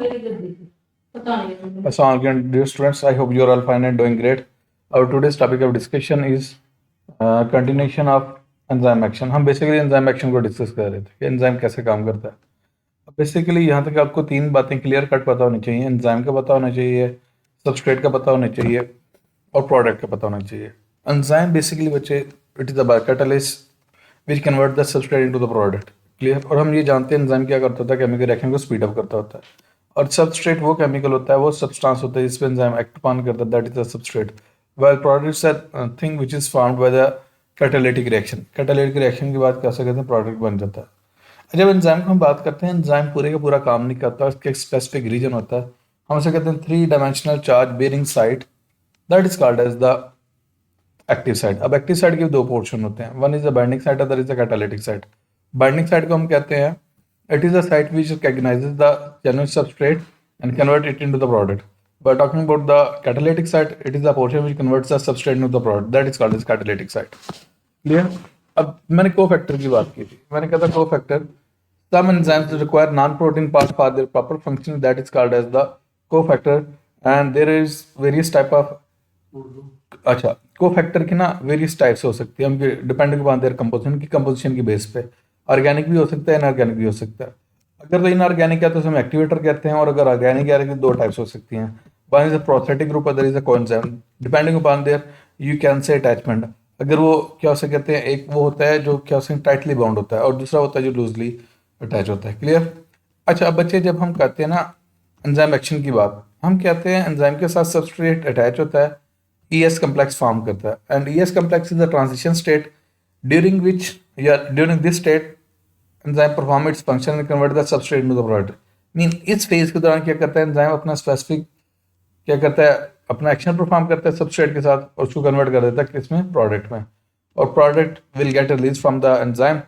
Assalamualaikum dear students, I hope you are all fine and doing great. Our today's topic of discussion is continuation of enzyme action. हम basically enzyme action को discuss कर रहे थे कि enzyme कैसे काम करता है. अब बेसिकली यहाँ तक आपको तीन बातें क्लियर कट पता होनी चाहिए. एंजाइम का पता होना चाहिए, सबस्ट्रेट का पता होना चाहिए और प्रोडक्ट का पता होना चाहिए. एंजाइम बेसिकली बच्चे it is the catalyst which convert the substrate into the product. Clear. और हम ये जानते हैं एंजाइम क्या करता होता है, केमिकल रिएक्शन को स्पीड अप करता होता है. और सबस्ट्रेट वो केमिकल होता है, वो सब्सटेंस होता है जिस पे एंजाइम एक्ट ऑन करता है, that is the substrate. Well products are thing which is formed by the catalytic reaction. Catalytic reaction के बाद कैसे कहते हैं प्रोडक्ट बन जाता है. जब एंजाइम की हम बात करते हैं, एंजाइम पूरे का पूरा काम नहीं करता, उसका एक स्पेसिफिक रीजन होता है. हम उसे कहते हैं 3 dimensional charge bearing site, that is called as the active site. अब एक्टिव साइट के दो पोर्शन होते हैं, one is the binding site, other is the catalytic site. Binding site को हम कहते हैं it is a site which recognizes the genuine substrate and convert it into the product. By talking about the catalytic site, it is the portion which converts the substrate into the product. That is called as catalytic site. Clear? अब मैंने cofactor की बात की थी. मैंने कहा था cofactor, some enzymes require non-protein parts for their proper function. That is called as the cofactor. And there is various type of अच्छा कोफैक्टर की ना वेरियस टाइप्स हो सकती है, उनके डिपेंडिंग अपॉन देयर कंपोजिशन की बेस पे. ऑर्गेनिक भी हो सकता है, इनऑर्गेनिक भी हो सकता है. अगर तो इनऑर्गेनिक है तो हम एक्टिवेटर कहते हैं, और अगर ऑर्गेनिक है तो दो टाइप्स हो सकती हैं. One is a prosthetic group, other is a coenzyme. Depending upon their you can say attachment. अगर वो क्या उसे कहते हैं, एक वो होता है जो क्या उसे टाइटली बाउंड होता है, और दूसरा होता है जो लूजली अटैच होता है. क्लियर. अच्छा अब बच्चे जब हम कहते हैं ना एंजाइम एक्शन की बात, हम कहते हैं एंजाइम के साथ सबस्ट्रेट अटैच होता है, ES complex फॉर्म करता है. And ES complex is the transition state during which during this state enzyme perform its function and convert the substrate into the product. Mean इस फेज के दौरान क्या करता है एंजाइम, अपना स्पेसिफिक क्या करता है, अपना एक्शन परफॉर्म करता है सबस्ट्रेट के साथ, और उसको कन्वर्ट कर देता है किसमें, प्रोडक्ट में. और product will get release from the enzyme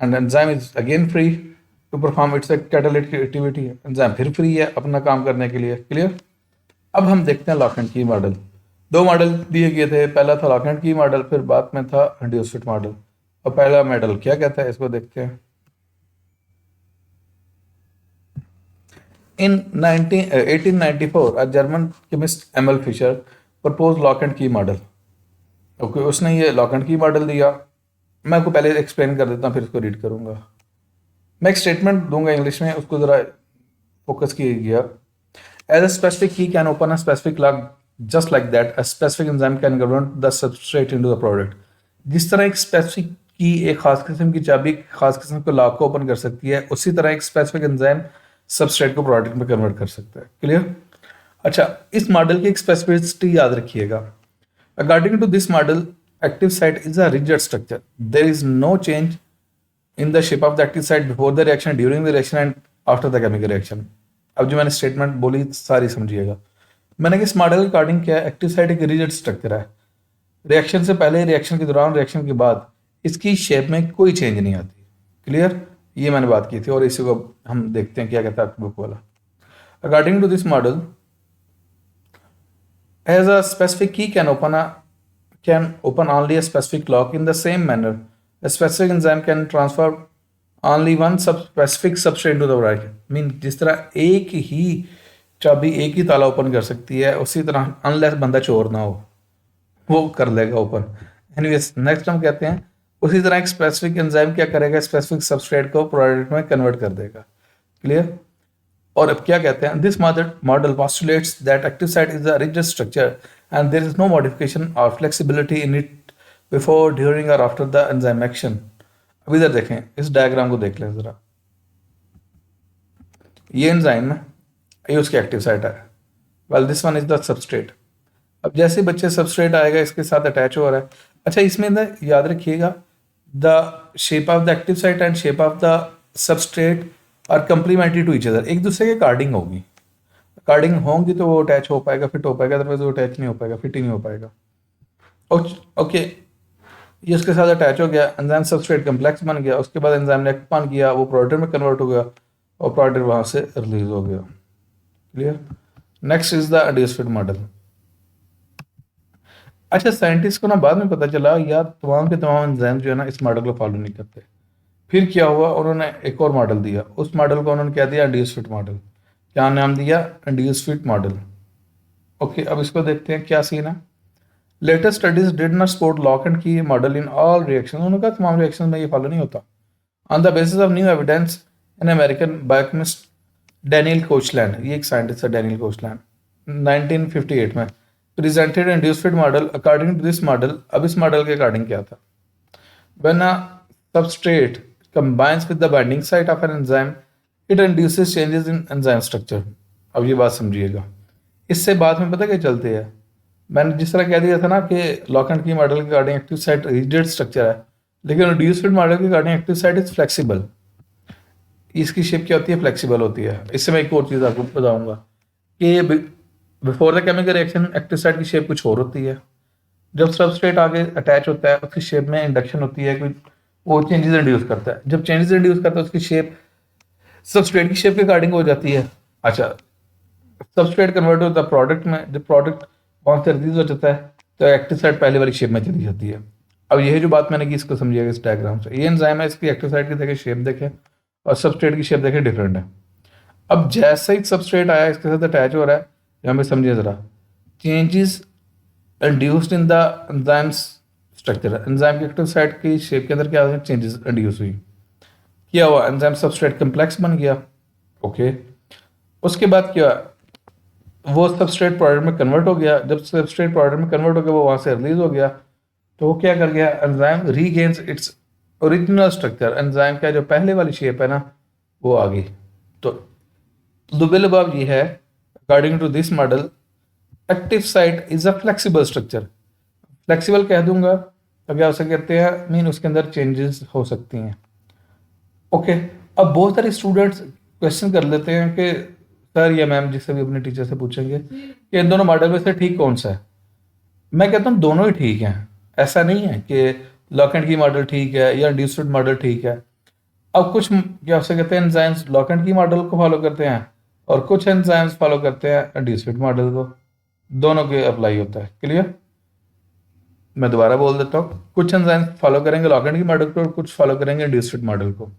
and enzyme is again free to perform its catalytic activity. Enzyme फिर फ्री है अपना काम करने के लिए. क्लियर. अब हम देखते हैं लॉक एंड की मॉडल. दो मॉडल दिए गए थे, पहला था लॉक एंड की मॉडल, फिर बाद में था इंड्यूस्ड फिट मॉडल. और पहला मॉडल क्या कहता है, इसको देखते हैं. In 1894, a German chemist Emil Fischer proposed lock and key model. Okay उसने ये लॉक एंड की मॉडल दिया. मैं आपको पहले एक्सप्लेन कर देता हूँ, फिर इसको रीड करूंगा. मैं एक स्टेटमेंट दूंगा इंग्लिश में, उसको जरा फोकस कीजिएगा. As a specific key can open a specific lock, just like that a specific enzyme can convert the substrate into the product. जिस तरह एक स्पेसिफिक की एक खास किस्म की चाबी खास किस्म के लॉक को ओपन कर सकती है, उसी तरह एक स्पेसिफिक एंजाइम सबस्ट्रेट को प्रोडक्ट में कन्वर्ट कर सकता है. क्लियर. अच्छा इस मॉडल की एक स्पेसिफिसिटी याद रखिएगा. According to this model, active site is a rigid structure. There is no change in the shape of the active site before the reaction, during the reaction and after the chemical reaction. अब जो मैंने statement बोली सारी समझिएगा. मैंने इस model के according क्या है, एक्टिव साइट एक रिजिड स्ट्रक्चर है. रिएक्शन से पहले, रिएक्शन के दौरान, रिएक्शन के बाद इसकी शेप में कोई चेंज नहीं आती. क्लियर. ये मैंने बात की थी, और इसी को हम देखते हैं क्या कहता है बुक वाला. According to this model, as a specific key can open only a specific lock in the same manner a specific enzyme can transfer only one specific substrate into the product. Mean जिस तरह एक ही चाबी एक ही ताला open कर सकती है, उसी तरह अनलेस बंदा चोर ना हो वो कर लेगा ओपन. एनीवेज नेक्स्ट हम कहते हैं उसी तरह एक स्पेसिफिक एंजाइम क्या करेगा, स्पेसिफिक सबस्ट्रेट को प्रोडक्ट में कन्वर्ट कर देगा. क्लियर. और अब क्या कहते हैं, this model postulates that active site is a rigid structure and there is no modification और flexibility in it before, during और आफ्टर द एंजाइम एक्शन. अब इधर देखें, इस डायग्राम को देख लें जरा. ये एंजाइम है, ये उसकी एक्टिव साइट है. Well this one is the substrate. अब जैसे बच्चे सबस्ट्रेट आएगा इसके साथ अटैच हो रहा है. अच्छा इसमें याद रखिएगा the shape of the active site and shape of the substrate are complementary to each other. एक दूसरे के अकॉर्डिंग होगी. अकॉर्डिंग होंगी तो वो अटैच हो पाएगा, फिट हो पाएगा, अदरवाइज वो अटैच नहीं हो पाएगा, फिट ही नहीं हो पाएगा. ओके ये उसके साथ अटैच हो गया, एंजाइम सबस्ट्रेट कम्प्लेक्स बन गया, उसके बाद एंजाइम ने एक्ट किया, वो प्रोडक्ट में कन्वर्ट हो गया और प्रोडक्ट वहां से रिलीज हो गया. Clear. Next is the induced fit model. अच्छा साइंटिस्ट को ना बाद में पता चला यार तमाम के तमाम एंजाइम जो है ना इस मॉडल को फॉलो नहीं करते. फिर क्या हुआ, उन्होंने एक और मॉडल दिया, उस मॉडल को उन्होंने क्या दिया, इंड्यूस्ड फिट मॉडल. क्या नाम दिया? Induce fit model. ओके, अब इसको देखते हैं क्या सीन है। Latest studies did not support lock and key model in all reaction. उन्होंने कहा तमाम रिएक्शन में ये फॉलो नहीं होता। On the basis of new evidence in American biochemist Daniel Koshland, ये एक साइंटिस्ट है डैनियल कोचलैंड, 1958 में presented induce fit model. According to this model, अब इस मॉडल के अकॉर्डिंग क्या था? When a substrate combines with the binding site of an enzyme, it induces changes in enzyme structure. अब ये बात समझिएगा। इससे बाद में पता क्या चलते हैं, मैंने जिस तरह कह दिया था ना कि लॉक एंड की मॉडल के according active site rigid structure है, लेकिन रिड्यूस्ड मॉडल के according active site is flexible. इसकी शेप क्या होती है? फ्लेक्सिबल होती है। इससे मैं एक और चीज़ आपको बताऊंगा कि before the chemical reaction active site की शेप कुछ और होती है। जब सबस्ट्रेट आगे अटैच होता है उसकी शेप में इंडक्शन होती है, कोई वो चेंजेस इंड्यूस करता है। जब चेंजेस इंड्यूस करता है उसकी शेप सबस्ट्रेट की शेप के अकॉर्डिंग हो जाती है। अच्छा, सबस्ट्रेट कन्वर्ट होता है प्रोडक्ट में, जब प्रोडक्ट वहाँ से रिलीज हो जाता है तो एक्टिव साइट पहले वाली शेप में चली जाती है। अब यही जो बात मैंने की इसको समझिएगा इस डायग्राम से। ये एंजाइम है, इसकी एक्टिव साइट की देखें शेप देखें और सबस्ट्रेट की शेप देखें डिफरेंट है। अब जैसे ही सबस्ट्रेट आया इसके साथ अटैच हो रहा है, यहाँ पे समझिए ज़रा, changes induced in the enzymes structure. Enzyme की एक्टिव साइट की शेप के अंदर क्या चेंजेस इंड्यूस हुई, क्या हुआ? एंजाइम सबस्ट्रेट कम्प्लेक्स बन गया। ओके, उसके बाद क्या, वो सबस्ट्रेट प्रोडक्ट में कन्वर्ट हो गया। जब सबस्ट्रेट प्रोडक्ट में कन्वर्ट हो गया, वो वहाँ से रिलीज हो गया, तो वो क्या कर गया? Enzyme regains its original structure. Enzyme का जो पहले वाली शेप है ना, वो आ गई। तो दुबेल बाब ये है, according to this model active site is a flexible structure. Flexible कह दूंगा तो क्या उसे कहते हैं, मीन उसके अंदर चेंजेस हो सकती हैं। ओके, अब बहुत सारे स्टूडेंट्स क्वेश्चन कर लेते हैं कि सर या मैम, जिससे भी अपने टीचर से पूछेंगे कि इन दोनों मॉडल में से ठीक कौन सा है। मैं कहता हूँ दोनों ही ठीक हैं। ऐसा नहीं है कि लॉक एंड की मॉडल ठीक है या इंड्यूस्ड मॉडल ठीक है। अब कुछ क्या उसे कहते हैं, enzymes lock and key model को फॉलो करते हैं और कुछ एंजाइम्स फॉलो करते हैं इंड्यूस्ड मॉडल को। दोनों के अप्लाई होता है। क्लियर? मैं दोबारा बोल देता हूँ, कुछ एंजाइम फॉलो करेंगे लॉक एंड की मॉडल को और कुछ फॉलो करेंगे इंड्यूस्ड मॉडल को।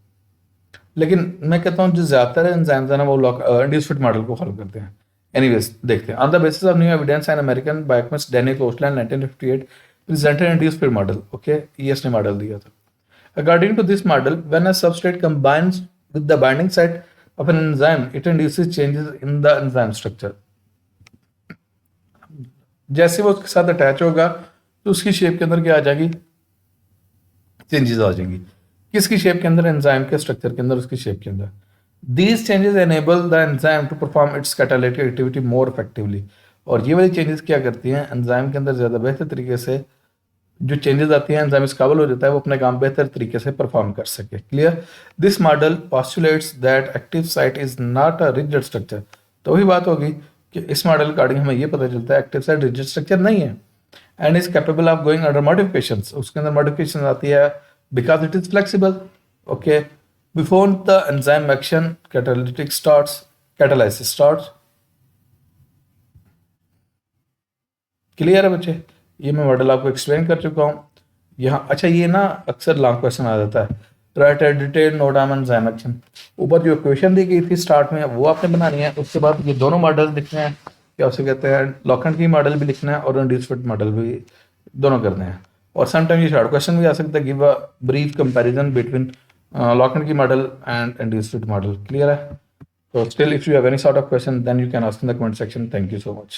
लेकिन मैं कहता हूँ जो ज्यादातर एंजाइम्स है ना, वो इंड्यूस्ड मॉडल को फॉलो करते हैं। एनीवेज देखते हैं। On the basis of new evidence and American biochemist Daniel Koshland 1958 presented induced model. Okay, ये इसने मॉडल दिया था। According to this model, when a substrate combines with the binding site of an enzyme, it induces changes in the enzyme structure. जैसे वो उसके साथ attach होगा तो उसकी शेप के अंदर क्या आ जाएगी? चेंजेस आ जाएंगी। किसकी शेप के अंदर? एंजाइम के स्ट्रक्चर के अंदर, उसकी शेप के अंदर। These changes enable the enzyme to perform its catalytic activity more effectively. और ये वाली चेंजेस क्या करती हैं? एंजाइम के अंदर ज़्यादा बेहतर तरीके से जो चेंजेस आती हैं, एंजाइम इस काबिल हो जाता है वो अपने काम बेहतर तरीके से परफॉर्म कर सके। Clear? This model postulates that active site is not a rigid structure. तो वही बात होगी कि इस मॉडल अकॉर्डिंग हमें ये पता चलता है एक्टिव साइट रिजिड स्ट्रक्चर नहीं है and is capable of going under modifications. उसके अंदर मॉडिफिकेशन आती है because it is flexible. Okay, before the enzyme action catalytic starts, catalysis starts. Clear है बच्चे? ये मैं मॉडल आपको एक्सप्लेन कर चुका हूँ यहाँ। अच्छा, ये ना अक्सर लॉन्ग क्वेश्चन आ जाता है, right A detail note on enzyme action. ऊपर जो इक्वेशन दी गई थी स्टार्ट में वो आपने बनानी है। उसके बाद ये दोनों मॉडल लिखने हैं, क्या उसे कहते हैं, लॉक एंड की मॉडल भी लिखना है और इंड्यूस्ड मॉडल भी, दोनों करने हैं। और समटाइम ये शॉर्ट क्वेश्चन भी आ सकता है, give a brief comparison between lock and key model and induced model. Clear है? So still, if you have any sort of question, then you can ask in the comment section. Thank you so much.